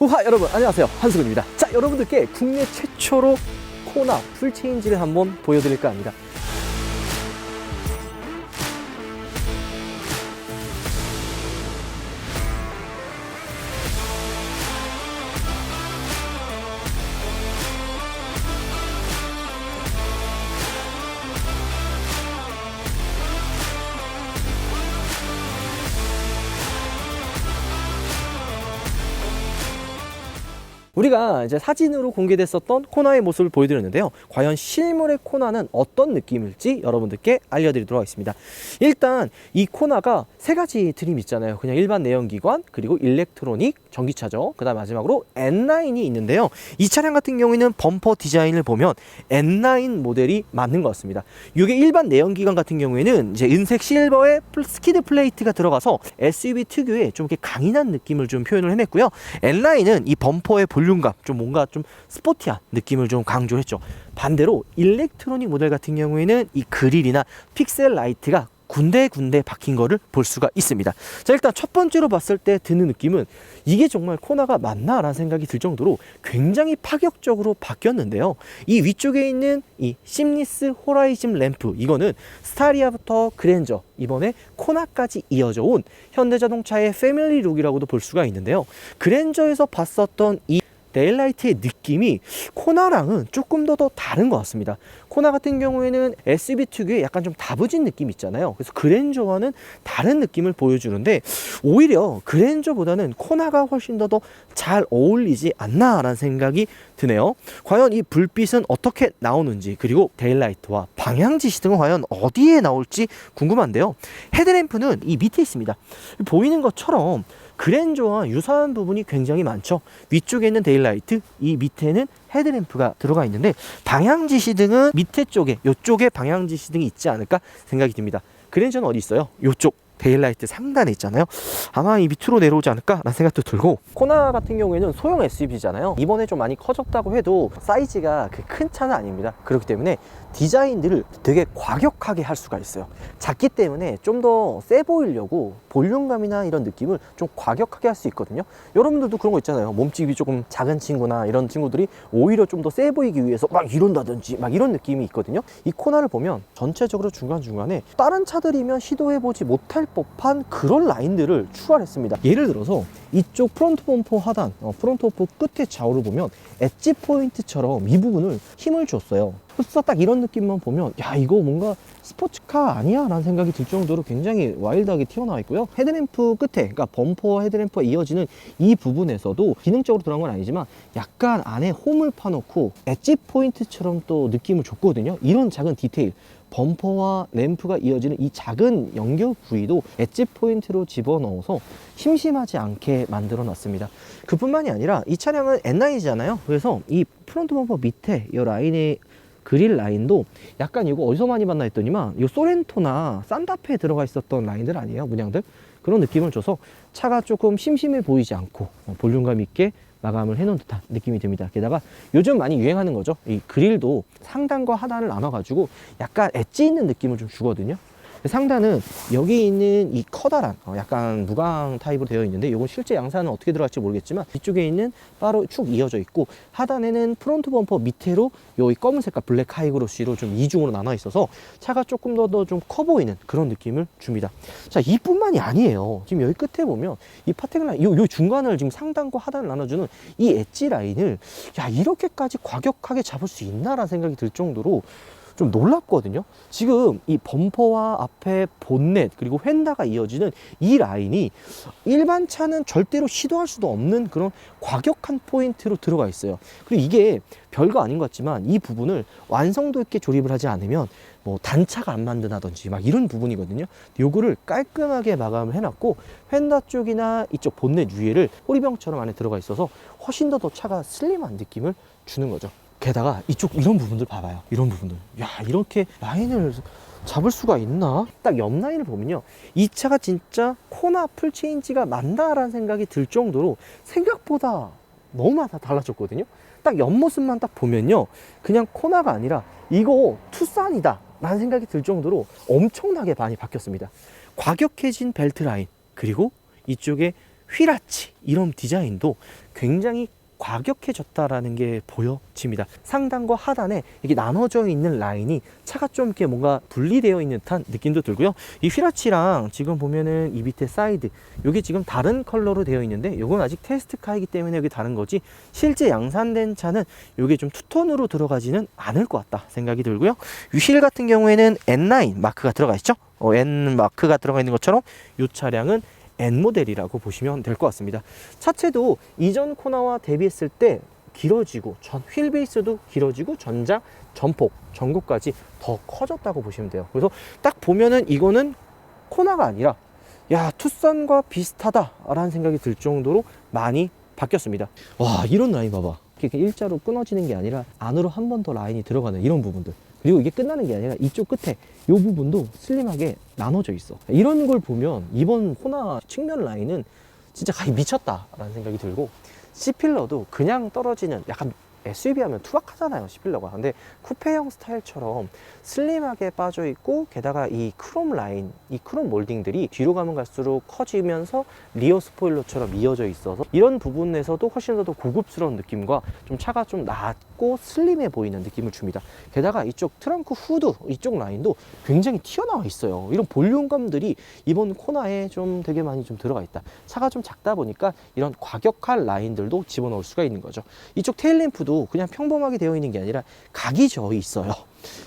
후하 여러분 안녕하세요, 한승훈입니다. 자, 여러분들께 국내 최초로 코나 풀체인지를 한번 보여드릴까 합니다. 우리가 이제 사진으로 공개됐었던 코나의 모습을 보여드렸는데요. 과연 실물의 코나는 어떤 느낌일지 여러분들께 알려드리도록 하겠습니다. 일단 이 코나가 세 가지 트림 있잖아요. 그냥 일반 내연기관, 그리고 일렉트로닉, 전기차죠. 그 다음 마지막으로 N9이 있는데요. 이 차량 같은 경우에는 범퍼 디자인을 보면 N9 모델이 맞는 것 같습니다. 이게 일반 내연기관 같은 경우에는 이제 은색 실버에 스키드 플레이트가 들어가서 SUV 특유의 좀 이렇게 강인한 느낌을 좀 표현을 해냈고요. N9은 이 범퍼의 볼륨감, 좀 뭔가 좀 스포티한 느낌을 좀 강조했죠. 반대로 일렉트로닉 모델 같은 경우에는 이 그릴이나 픽셀 라이트가 군데군데 박힌 거를 볼 수가 있습니다. 자, 일단 첫 번째로 봤을 때 드는 느낌은 이게 정말 코나가 맞나? 라는 생각이 들 정도로 굉장히 파격적으로 바뀌었는데요. 이 위쪽에 있는 이 심리스 호라이즘 램프, 이거는 스타리아부터 그랜저, 이번에 코나까지 이어져 온 현대자동차의 패밀리 룩이라고도 볼 수가 있는데요. 그랜저에서 봤었던 이 데일라이트의 느낌이 코나랑은 조금 더 다른 것 같습니다. 코나 같은 경우에는 SUV 특유의 약간 좀 다부진 느낌 있잖아요. 그래서 그랜저와는 다른 느낌을 보여주는데 오히려 그랜저보다는 코나가 훨씬 더 잘 어울리지 않나라는 생각이 드네요. 과연 이 불빛은 어떻게 나오는지, 그리고 데일라이트와 방향 지시등은 과연 어디에 나올지 궁금한데요. 헤드램프는 이 밑에 있습니다. 보이는 것처럼 그랜저와 유사한 부분이 굉장히 많죠. 위쪽에 있는 데일라이트, 이 밑에는 헤드램프가 들어가 있는데 방향 지시등은 밑에 쪽에, 이쪽에 방향 지시등이 있지 않을까 생각이 듭니다. 그랜저는 어디 있어요? 이쪽 데일라이트 상단에 있잖아요. 아마 이 밑으로 내려오지 않을까 라는 생각도 들고, 코나 같은 경우에는 소형 SUV잖아요. 이번에 좀 많이 커졌다고 해도 사이즈가 그 큰 차는 아닙니다. 그렇기 때문에 디자인들을 되게 과격하게 할 수가 있어요. 작기 때문에 좀 더 세 보이려고 볼륨감이나 이런 느낌을 좀 과격하게 할 수 있거든요. 여러분들도 그런 거 있잖아요. 몸집이 조금 작은 친구나 이런 친구들이 오히려 좀 더 세 보이기 위해서 막 이런다든지 막 이런 느낌이 있거든요. 이 코나를 보면 전체적으로 중간중간에 다른 차들이면 시도해보지 못할 법한 그런 라인들을 추가했습니다. 예를 들어서 이쪽 프론트 범퍼 하단, 프론트 범퍼 끝에 좌우를 보면 엣지 포인트처럼 이 부분을 힘을 줬어요. 그래서 딱 이런 느낌만 보면 야, 이거 뭔가 스포츠카 아니야? 라는 생각이 들 정도로 굉장히 와일드하게 튀어나와 있고요. 헤드램프 끝에, 그러니까 범퍼 헤드램프가 이어지는 이 부분에서도 기능적으로 들어간 건 아니지만 약간 안에 홈을 파놓고 엣지 포인트처럼 또 느낌을 줬거든요. 이런 작은 디테일, 범퍼와 램프가 이어지는 이 작은 연결 부위도 엣지 포인트로 집어넣어서 심심하지 않게 만들어 놨습니다. 그뿐만이 아니라 이 차량은 N9이잖아요. 그래서 이 프론트 범퍼 밑에 이 라인의 그릴 라인도 약간 이거 어디서 많이 봤나 했더니만 이 소렌토나 산타페에 들어가 있었던 라인들 아니에요, 문양들? 그런 느낌을 줘서 차가 조금 심심해 보이지 않고 볼륨감 있게 마감을 해놓은 듯한 느낌이 듭니다. 게다가 요즘 많이 유행하는 거죠. 이 그릴도 상단과 하단을 나눠가지고 약간 엣지 있는 느낌을 좀 주거든요. 상단은 여기 있는 이 커다란 약간 무광 타입으로 되어 있는데 이건 실제 양산은 어떻게 들어갈지 모르겠지만 이쪽에 있는 바로 축 이어져 있고, 하단에는 프론트 범퍼 밑으로 이 검은 색깔 블랙 하이그로시로 좀 이중으로 나눠 있어서 차가 조금 더 좀 커 보이는 그런 느낌을 줍니다. 자, 이뿐만이 아니에요. 지금 여기 끝에 보면 이 파텍 라인, 요 중간을 지금 상단과 하단을 나눠주는 이 엣지 라인을 야, 이렇게까지 과격하게 잡을 수 있나라는 생각이 들 정도로 좀 놀랍거든요. 지금 이 범퍼와 앞에 본넷 그리고 휀다가 이어지는 이 라인이 일반 차는 절대로 시도할 수도 없는 그런 과격한 포인트로 들어가 있어요. 그리고 이게 별거 아닌 것 같지만 이 부분을 완성도 있게 조립을 하지 않으면 뭐 단차가 안 만드나든지 막 이런 부분이거든요. 요거를 깔끔하게 마감을 해놨고, 휀다 쪽이나 이쪽 본넷 위에를 호리병처럼 안에 들어가 있어서 훨씬 더 차가 슬림한 느낌을 주는 거죠. 게다가 이쪽 이런 부분들 봐봐요. 이런 부분들, 야, 이렇게 라인을 잡을 수가 있나? 딱 옆 라인을 보면요, 이 차가 진짜 코나 풀체인지가 맞나라는 생각이 들 정도로 생각보다 너무 달라졌거든요. 딱 옆모습만 딱 보면요, 그냥 코나가 아니라 이거 투싼이다 라는 생각이 들 정도로 엄청나게 많이 바뀌었습니다. 과격해진 벨트 라인, 그리고 이쪽에 휠아치 이런 디자인도 굉장히 과격해졌다라는 게 보여집니다. 상단과 하단에 이게 나눠져 있는 라인이 차가 좀 이렇게 뭔가 분리되어 있는 듯한 느낌도 들고요. 이 휠아치랑 지금 보면은 이 밑에 사이드 이게 지금 다른 컬러로 되어 있는데 이건 아직 테스트카이기 때문에 이게 다른 거지, 실제 양산된 차는 이게 좀 투톤으로 들어가지는 않을 것 같다 생각이 들고요. 휠 같은 경우에는 N9 마크가 들어가 있죠. N 마크가 들어가 있는 것처럼 이 차량은 N 모델이라고 보시면 될 것 같습니다. 차체도 이전 코나와 대비했을 때 길어지고 휠 베이스도 길어지고 전장, 전폭, 전고까지 더 커졌다고 보시면 돼요. 그래서 딱 보면은 이거는 코나가 아니라 야, 투싼과 비슷하다라는 생각이 들 정도로 많이 바뀌었습니다. 와, 이런 라인 봐봐. 이렇게 일자로 끊어지는 게 아니라 안으로 한 번 더 라인이 들어가는 이런 부분들. 그리고 이게 끝나는 게 아니라 이쪽 끝에 이 부분도 슬림하게 나눠져 있어. 이런 걸 보면 이번 코나 측면 라인은 진짜 가히 미쳤다라는 생각이 들고, C필러도 그냥 떨어지는, 약간 SUV 하면 투박하잖아요, C필러가. 근데 쿠페형 스타일처럼 슬림하게 빠져 있고, 게다가 이 크롬 라인, 이 크롬 몰딩들이 뒤로 가면 갈수록 커지면서 리어 스포일러처럼 이어져 있어서 이런 부분에서도 훨씬 더 고급스러운 느낌과 좀 차가 좀 낮고 슬림해 보이는 느낌을 줍니다. 게다가 이쪽 트렁크 후드 이쪽 라인도 굉장히 튀어나와 있어요. 이런 볼륨감들이 이번 코나에 좀 되게 많이 좀 들어가 있다. 차가 좀 작다 보니까 이런 과격한 라인들도 집어넣을 수가 있는 거죠. 이쪽 테일램프도 그냥 평범하게 되어 있는 게 아니라 각이 져 있어요.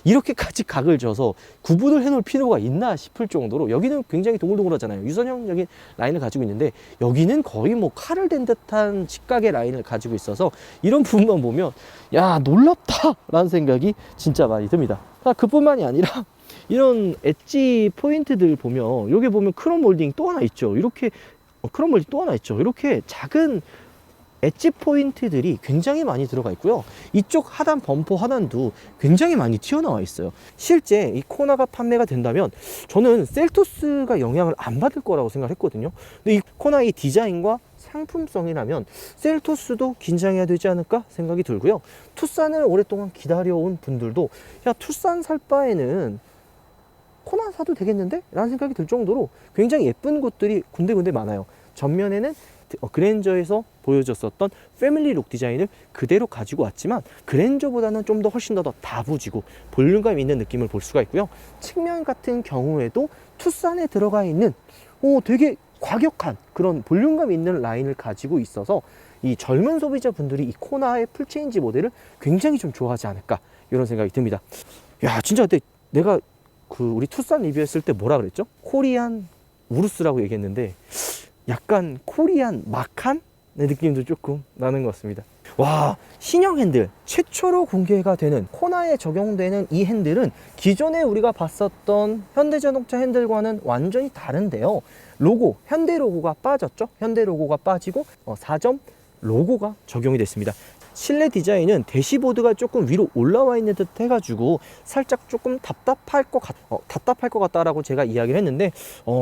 이렇게까지 각을 져서 구분을 해놓을 필요가 있나 싶을 정도로, 여기는 굉장히 동글동글하잖아요. 유선형적인 라인을 가지고 있는데 여기는 거의 뭐 칼을 댄 듯한 직각의 라인을 가지고 있어서 이런 부분만 보면 야, 놀랍다 라는 생각이 진짜 많이 듭니다. 그뿐만이 아니라 이런 엣지 포인트들 보면, 여기 보면 크롬 몰딩 또 하나 있죠. 이렇게 크롬 몰딩 또 하나 있죠. 이렇게 작은 엣지 포인트들이 굉장히 많이 들어가 있고요. 이쪽 하단 범퍼 하단도 굉장히 많이 튀어나와 있어요. 실제 이 코나가 판매가 된다면 저는 셀토스가 영향을 안 받을 거라고 생각했거든요. 근데 이 코나 이 디자인과 상품성이라면 셀토스도 긴장해야 되지 않을까 생각이 들고요. 투싼을 오랫동안 기다려온 분들도 야, 투싼 살 바에는 코나 사도 되겠는데? 라는 생각이 들 정도로 굉장히 예쁜 곳들이 군데군데 많아요. 전면에는 그랜저에서 보여줬었던 패밀리룩 디자인을 그대로 가지고 왔지만 그랜저보다는 좀 더 훨씬 더 다부지고 볼륨감 있는 느낌을 볼 수가 있고요. 측면 같은 경우에도 투싼에 들어가 있는 되게 과격한 그런 볼륨감 있는 라인을 가지고 있어서 이 젊은 소비자분들이 이 코나의 풀체인지 모델을 굉장히 좀 좋아하지 않을까, 이런 생각이 듭니다. 야, 진짜 근데 내가 우리 투싼 리뷰했을 때 뭐라 그랬죠? 코리안 우루스라고 얘기했는데 약간 코리안 마칸의 느낌도 조금 나는 것 같습니다. 와, 신형 핸들 최초로 공개가 되는 코나에 적용되는 이 핸들은 기존에 우리가 봤었던 현대자동차 핸들과는 완전히 다른데요. 로고, 현대 로고가 빠졌죠. 현대 로고가 빠지고 4점 로고가 적용이 됐습니다. 실내 디자인은 대시보드가 조금 위로 올라와 있는 듯 해가지고 살짝 조금 답답할 것 같다라고 제가 이야기를 했는데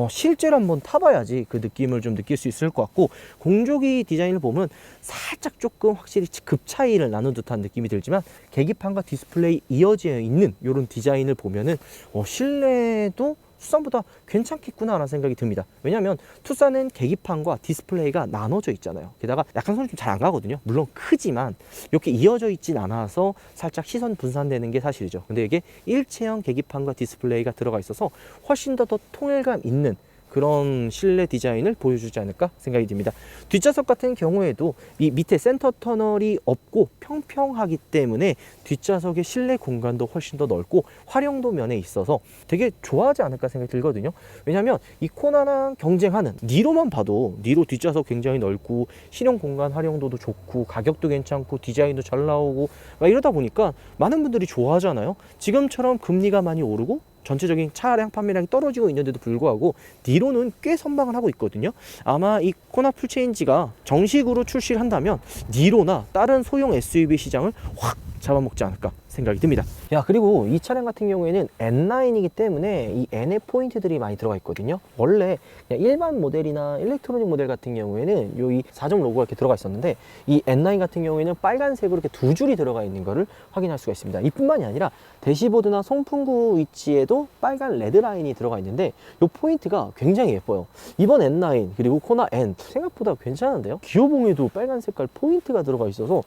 실제로 한번 타봐야지 그 느낌을 좀 느낄 수 있을 것 같고, 공조기 디자인을 보면 살짝 조금 확실히 급 차이를 나눈 듯한 느낌이 들지만 계기판과 디스플레이 이어져 있는 이런 디자인을 보면은 실내도 투싼보다 괜찮겠구나 라는 생각이 듭니다. 왜냐하면 투싼은 계기판과 디스플레이가 나눠져 있잖아요. 게다가 약간 손이 좀 잘 안 가거든요. 물론 크지만 이렇게 이어져 있진 않아서 살짝 시선 분산되는 게 사실이죠. 근데 이게 일체형 계기판과 디스플레이가 들어가 있어서 훨씬 더 통일감 있는 그런 실내 디자인을 보여주지 않을까 생각이 듭니다. 뒷좌석 같은 경우에도 이 밑에 센터 터널이 없고 평평하기 때문에 뒷좌석의 실내 공간도 훨씬 더 넓고 활용도 면에 있어서 되게 좋아하지 않을까 생각이 들거든요. 왜냐하면 이 코나랑 경쟁하는 니로만 봐도 니로 뒷좌석 굉장히 넓고 실용 공간 활용도도 좋고 가격도 괜찮고 디자인도 잘 나오고 이러다 보니까 많은 분들이 좋아하잖아요. 지금처럼 금리가 많이 오르고 전체적인 차량 판매량이 떨어지고 있는데도 불구하고 니로는 꽤 선방을 하고 있거든요. 아마 이 코나 풀체인지가 정식으로 출시를 한다면 니로나 다른 소형 SUV 시장을 확 잡아먹지 않을까 생각이 듭니다. 야, 그리고 이 차량 같은 경우에는 N9이기 때문에 이 N의 포인트들이 많이 들어가 있거든요. 원래 그냥 일반 모델이나 일렉트로닉 모델 같은 경우에는 여기 4점 로고가 이렇게 들어가 있었는데, 이 N9 같은 경우에는 빨간색으로 이렇게 두 줄이 들어가 있는 거를 확인할 수가 있습니다. 이뿐만이 아니라 대시보드나 송풍구 위치에도 빨간 레드 라인이 들어가 있는데, 이 포인트가 굉장히 예뻐요. 이번 N9 그리고 코나 N 생각보다 괜찮은데요. 기어봉에도 빨간 색깔 포인트가 들어가 있어서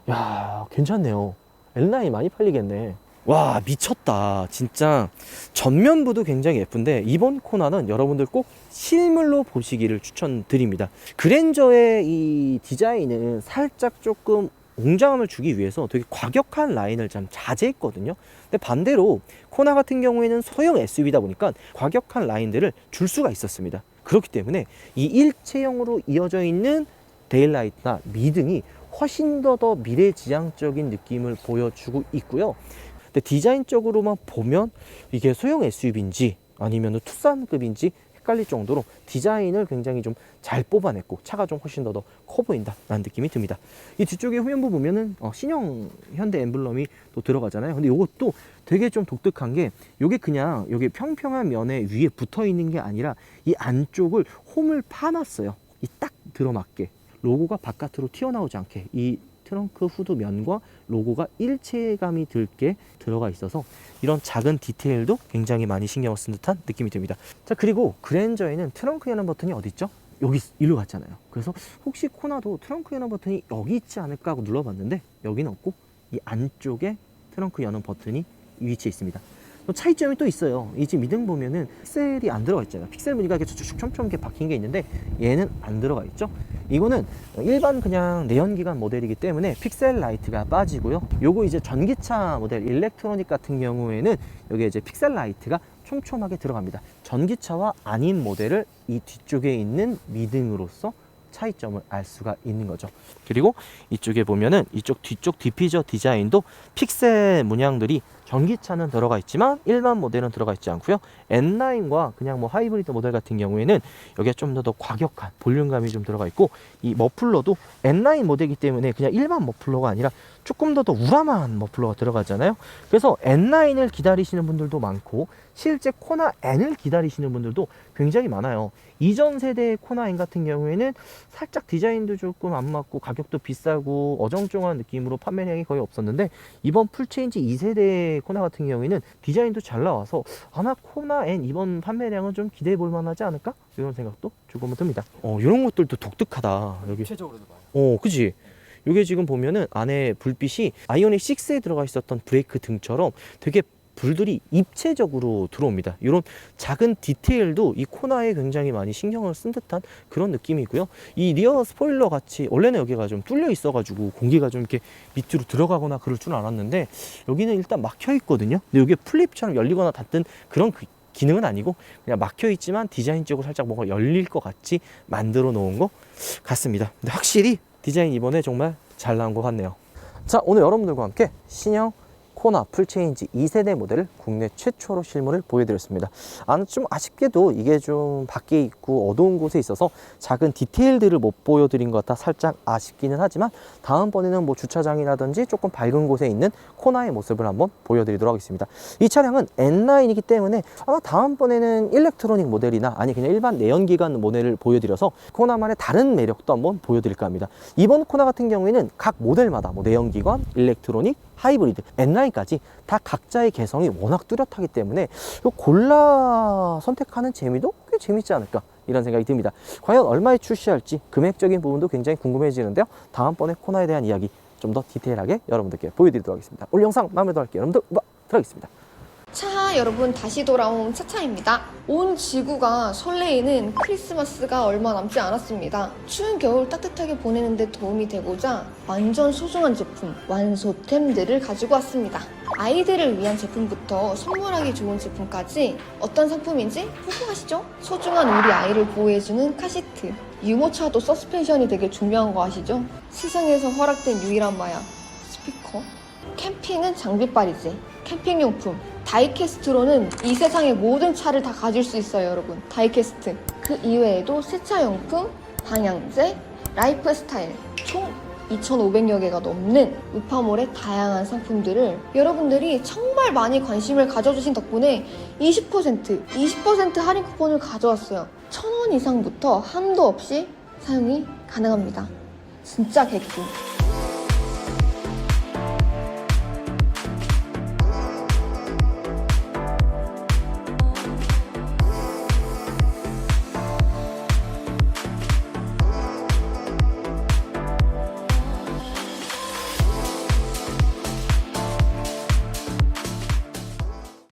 야, 괜찮네요. N9 많이 팔리겠네. 와, 미쳤다. 진짜 전면부도 굉장히 예쁜데, 이번 코나는 여러분들 꼭 실물로 보시기를 추천드립니다. 그랜저의 이 디자인은 살짝 조금 웅장함을 주기 위해서 되게 과격한 라인을 좀 자제했거든요. 근데 반대로 코나 같은 경우에는 소형 SUV다 보니까 과격한 라인들을 줄 수가 있었습니다. 그렇기 때문에 이 일체형으로 이어져 있는 데일라이트나 미등이 훨씬 더 미래지향적인 느낌을 보여주고 있고요. 근데 디자인적으로만 보면 이게 소형 SUV인지 아니면 투싼급인지 헷갈릴 정도로 디자인을 굉장히 좀 잘 뽑아냈고, 차가 좀 훨씬 더 커 보인다 라는 느낌이 듭니다. 이 뒤쪽에 후면부 보면은 신형 현대 엠블럼이 또 들어가잖아요. 근데 이것도 되게 좀 독특한 게, 이게 그냥 여기 평평한 면에 위에 붙어 있는 게 아니라 이 안쪽을 홈을 파놨어요. 이 딱 들어맞게 로고가 바깥으로 튀어나오지 않게 이 트렁크 후드 면과 로고가 일체감이 들게 들어가 있어서 이런 작은 디테일도 굉장히 많이 신경을 쓴 듯한 느낌이 듭니다. 자, 그리고 그랜저에는 트렁크 여는 버튼이 어디 있죠? 여기 일로 갔잖아요. 그래서 혹시 코나도 트렁크 여는 버튼이 여기 있지 않을까 하고 눌러봤는데 여기는 없고, 이 안쪽에 트렁크 여는 버튼이 위치해 있습니다. 차이점이 또 있어요. 이 지금 미등 보면은 픽셀이 안 들어가 있잖아요. 픽셀 무늬가 이렇게 촘촘 이렇게 박힌 게 있는데 얘는 안 들어가 있죠. 이거는 일반 그냥 내연기관 모델이기 때문에 픽셀 라이트가 빠지고요. 요거 이제 전기차 모델 일렉트로닉 같은 경우에는 여기 이제 픽셀 라이트가 촘촘하게 들어갑니다. 전기차와 아닌 모델을 이 뒤쪽에 있는 미등으로서 차이점을 알 수가 있는 거죠. 그리고 이쪽에 보면은 이쪽 뒤쪽 디피저 디자인도 픽셀 문양들이 전기차는 들어가 있지만 일반 모델은 들어가 있지 않고요. N9과 그냥 뭐 하이브리드 모델 같은 경우에는 여기에 좀 더 과격한 볼륨감이 좀 들어가 있고, 이 머플러도 N9 모델이기 때문에 그냥 일반 머플러가 아니라 조금 더 우람한 머플러가 들어가잖아요. 그래서 N9을 기다리시는 분들도 많고, 실제 코나 N을 기다리시는 분들도 굉장히 많아요. 이전 세대의 코나 N 같은 경우에는 살짝 디자인도 조금 안 맞고 가격도 비싸고 어정쩡한 느낌으로 판매량이 거의 없었는데, 이번 풀체인지 2세대 코나 같은 경우에는 디자인도 잘 나와서 아마 코나 N 이번 판매량은 좀 기대해 볼 만하지 않을까? 이런 생각도 조금은 듭니다. 이런 것들도 독특하다. 여기 입체적으로도 봐요. 그치? 이게 지금 보면은 안에 불빛이 아이오닉 6에 들어가 있었던 브레이크 등처럼 되게 불들이 입체적으로 들어옵니다. 이런 작은 디테일도 이 코나에 굉장히 많이 신경을 쓴 듯한 그런 느낌이고요. 이 리어 스포일러 같이 원래는 여기가 좀 뚫려 있어가지고 공기가 좀 이렇게 밑으로 들어가거나 그럴 줄 알았는데, 여기는 일단 막혀 있거든요. 근데 이게 플립처럼 열리거나 닫는 그런 기능은 아니고 그냥 막혀 있지만 디자인적으로 살짝 뭔가 열릴 것 같이 만들어 놓은 것 같습니다. 근데 확실히 디자인 이번에 정말 잘 나온 것 같네요. 자, 오늘 여러분들과 함께 신형 코나 풀체인지 2세대 모델을 국내 최초로 실물을 보여드렸습니다. 좀 아쉽게도 이게 좀 밖에 있고 어두운 곳에 있어서 작은 디테일들을 못 보여드린 것 같아 살짝 아쉽기는 하지만, 다음번에는 뭐 주차장이라든지 조금 밝은 곳에 있는 코나의 모습을 한번 보여드리도록 하겠습니다. 이 차량은 N9이기 때문에 아마 다음번에는 일렉트로닉 모델이나 아니 그냥 일반 내연기관 모델을 보여드려서 코나만의 다른 매력도 한번 보여드릴까 합니다. 이번 코나 같은 경우에는 각 모델마다 뭐 내연기관, 일렉트로닉, 하이브리드, N9까지 다 각자의 개성이 워낙 뚜렷하기 때문에 골라 선택하는 재미도 꽤 재밌지 않을까 이런 생각이 듭니다. 과연 얼마에 출시할지 금액적인 부분도 굉장히 궁금해지는데요. 다음번에 코나에 대한 이야기 좀 더 디테일하게 여러분들께 보여드리도록 하겠습니다. 오늘 영상 마음에 들어 할게요. 여러분들 들어가겠습니다. 차 여러분, 다시 돌아온 차차입니다. 온 지구가 설레이는 크리스마스가 얼마 남지 않았습니다. 추운 겨울 따뜻하게 보내는데 도움이 되고자 완전 소중한 제품, 완소템들을 가지고 왔습니다. 아이들을 위한 제품부터 선물하기 좋은 제품까지 어떤 상품인지 궁금하시죠? 소중한 우리 아이를 보호해주는 카시트, 유모차도 서스펜션이 되게 중요한 거 아시죠? 세상에서 허락된 유일한 마약, 스피커. 캠핑은 장비빨이지. 캠핑용품 다이캐스트로는 이 세상의 모든 차를 다 가질 수 있어요, 여러분. 다이캐스트. 그 이외에도 세차용품, 방향제, 라이프스타일 총 2,500여 개가 넘는 우파몰의 다양한 상품들을 여러분들이 정말 많이 관심을 가져주신 덕분에 20% 할인 쿠폰을 가져왔어요. 1,000원 이상부터 한도 없이 사용이 가능합니다. 진짜 개꿀.